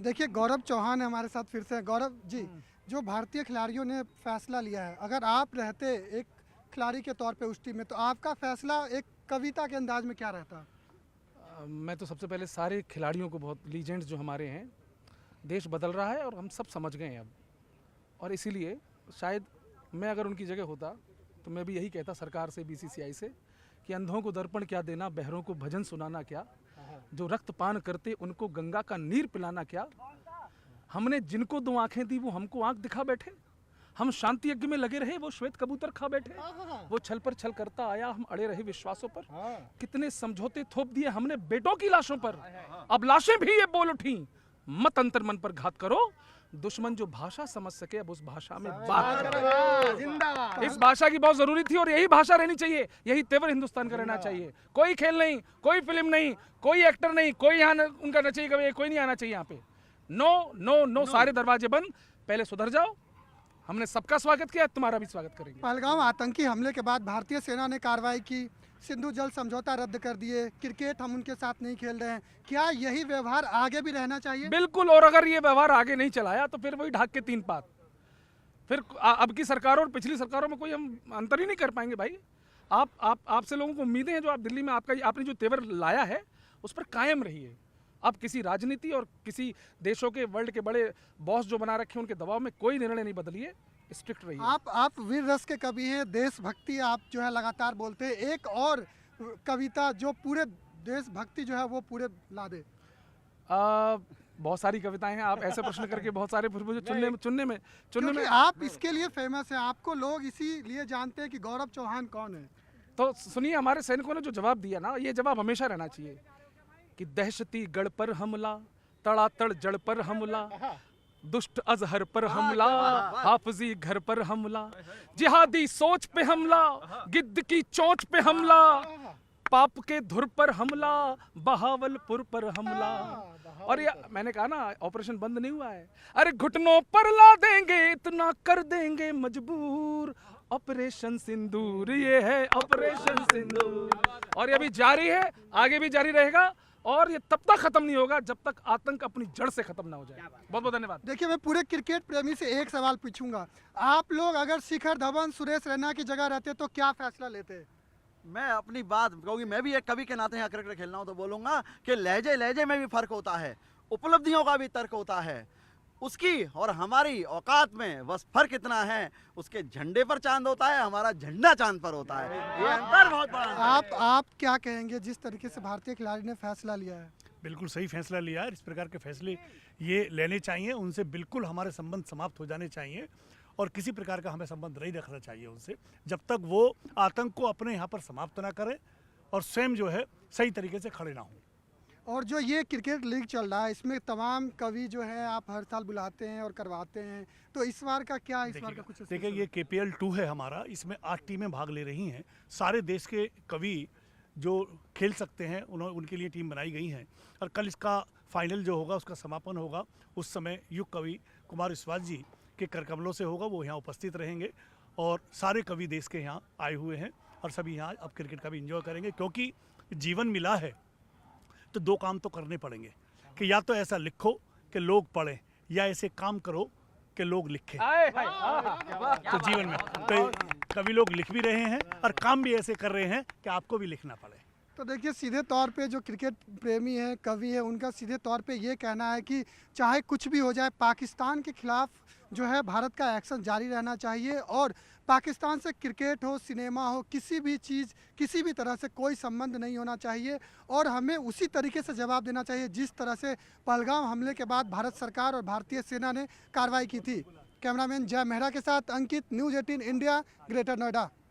देखिए गौरव चौहान है हमारे साथ फिर से। गौरव जी, जो भारतीय खिलाड़ियों ने फैसला लिया है, अगर आप रहते एक खिलाड़ी के तौर पे उस टीम में, तो आपका फैसला एक कविता के अंदाज में क्या रहता? मैं तो सबसे पहले सारे खिलाड़ियों को, बहुत लीजेंड्स जो हमारे हैं, देश बदल रहा है और हम सब समझ गए हैं अब, और इसीलिए शायद मैं अगर उनकी जगह होता तो मैं भी यही कहता सरकार से, बीसीसीआई से, कि अंधों को दर्पण क्या देना, बहरों को भजन सुनाना क्या, जो रक्तपान करते उनको गंगा का नीर पिलाना क्या, हमने जिनको 2 आंखें दी वो हमको आंख दिखा बैठे, हम शांति यज्ञ में लगे रहे वो श्वेत कबूतर खा बैठे, वो छल पर छल करता आया हम अड़े रहे विश्वासों पर, कितने समझौते थोप दिए हमने बेटों की लाशों पर, अब लाशें भी ये बोल उठी मत अंतर मन पर घात करो, दुश्मन जो भाषा समझ सके अब उस भाषा में बात करो। इस भाषा की बहुत जरूरी थी और यही भाषा रहनी चाहिए, यही तेवर हिंदुस्तान का रहना चाहिए। कोई खेल नहीं, कोई फिल्म नहीं, कोई एक्टर नहीं, कोई यहाँ उनका नचेई कभी कोई नहीं आना चाहिए यहाँ पे। नो नो नो, सारे दरवाजे बंद, पहले सुधर जाओ। हमने सबका स्वागत किया, तुम्हारा भी स्वागत करेंगे। पहलगाम आतंकी हमले के बाद भारतीय सेना ने कार्रवाई की, सिंधु जल समझौता रद्द कर दिए, क्रिकेट हम उनके साथ नहीं खेल रहे हैं, क्या यही व्यवहार आगे भी रहना चाहिए? बिल्कुल, और अगर ये व्यवहार आगे नहीं चलाया तो फिर वही ढाक के 3 पात, फिर अब की सरकारों और पिछली सरकारों में कोई हम अंतर ही नहीं कर पाएंगे भाई। आपसे लोगों को उम्मीदें हैं, जो आप दिल्ली में आपने जो तेवर लाया है उस पर कायम रहिए। अब किसी राजनीति और किसी देशों के, वर्ल्ड के बड़े बॉस जो बना रखे हैं उनके दबाव में कोई निर्णय नहीं बदलिए, स्ट्रिक्ट रहिए। आप वीर रस के कवि हैं, देशभक्ति आप जो है लगातार बोलते हैं, एक और कविता जो पूरे देशभक्ति जो है वो पूरे ला दे। बहुत सारी कविताएं हैं, आप ऐसे प्रश्न करके बहुत सारे फिर मुझे चुनने में आप इसके लिए फेमस हैं, आपको लोग इसीलिए जानते हैं कि गौरव चौहान कौन है। तो सुनिए, हमारे सैनिकों ने जो जवाब दिया ना, ये जवाब हमेशा रहना चाहिए कि दहशती गढ़ पर हमला, तड़ातड़ जड़ पर हमला, दुष्ट अजहर पर हमला, हाफजी घर पर हमला, जिहादी सोच पे हमला, गिद्ध की चोंच पे हमला, पाप के धुर पर हमला, बहावलपुर पर हमला। और ये मैंने कहा ना, ऑपरेशन बंद नहीं हुआ है, अरे घुटनों पर ला देंगे, इतना कर देंगे मजबूर, ऑपरेशन सिंदूर, ये है ऑपरेशन सिंदूर। और ये अभी जारी है, आगे भी जारी रहेगा, और ये तब तक खत्म नहीं होगा जब तक आतंक अपनी जड़ से खत्म ना हो जाए। बहुत बहुत धन्यवाद। देखिए, मैं पूरे क्रिकेट प्रेमी से एक सवाल पूछूंगा, आप लोग अगर शिखर धवन, सुरेश रैना की जगह रहते तो क्या फैसला लेते? मैं अपनी बात, क्योंकि मैं भी एक कवि के नाते यहाँ क्रिकेट खेलना हूँ, तो बोलूंगा कि लहजे लहजे में भी फर्क होता है, उपलब्धियों का भी तर्क होता है, उसकी और हमारी औकात में बस फर्क इतना है, उसके झंडे पर चांद होता है, हमारा झंडा चांद पर होता है, ये अंतर बहुत बड़ा है। आप क्या कहेंगे जिस तरीके से भारतीय खिलाड़ी ने फैसला लिया है? बिल्कुल सही फैसला लिया है, इस प्रकार के फैसले ये लेने चाहिए, उनसे बिल्कुल हमारे संबंध समाप्त हो जाने चाहिए और किसी प्रकार का हमें संबंध नहीं रखना चाहिए उनसे, जब तक वो आतंक को अपने यहाँ पर समाप्त ना करें और स्वयं जो है सही तरीके से खड़े ना हों। और जो ये क्रिकेट लीग चल रहा है, इसमें तमाम कवि जो है आप हर साल बुलाते हैं और करवाते हैं, तो इस बार का क्या, इस बार का कुछ? देखिए, ये KPL 2 है हमारा, इसमें 8 टीमें भाग ले रही हैं, सारे देश के कवि जो खेल सकते हैं उनके लिए टीम बनाई गई हैं, और कल इसका फाइनल जो होगा, उसका समापन होगा, उस समय युग कवि कुमार विश्वास जी के करकमलों से होगा, वो यहाँ उपस्थित रहेंगे, और सारे कवि देश के यहाँ आए हुए हैं, और सभी यहाँ अब क्रिकेट का भी एंजॉय करेंगे, क्योंकि जीवन मिला है तो 2 काम तो करने पड़ेंगे, कि या तो ऐसा लिखो कि लोग पढ़ें, या ऐसे काम करो कि लोग लिखें। तो जीवन में तो कभी लोग लिख भी रहे हैं और काम भी ऐसे कर रहे हैं कि आपको भी लिखना पड़े। तो देखिए, सीधे तौर पे जो क्रिकेट प्रेमी हैं, कवि है, उनका सीधे तौर पे ये कहना है कि चाहे कुछ भी हो जाए, पाकिस्तान के खिलाफ जो है भारत का एक्शन जारी रहना चाहिए, और पाकिस्तान से क्रिकेट हो, सिनेमा हो, किसी भी चीज़, किसी भी तरह से कोई संबंध नहीं होना चाहिए, और हमें उसी तरीके से जवाब देना चाहिए जिस तरह से पहलगाम हमले के बाद भारत सरकार और भारतीय सेना ने कार्रवाई की थी। कैमरामैन जय मेहरा के साथ अंकित, न्यूज़ 18 इंडिया, ग्रेटर नोएडा।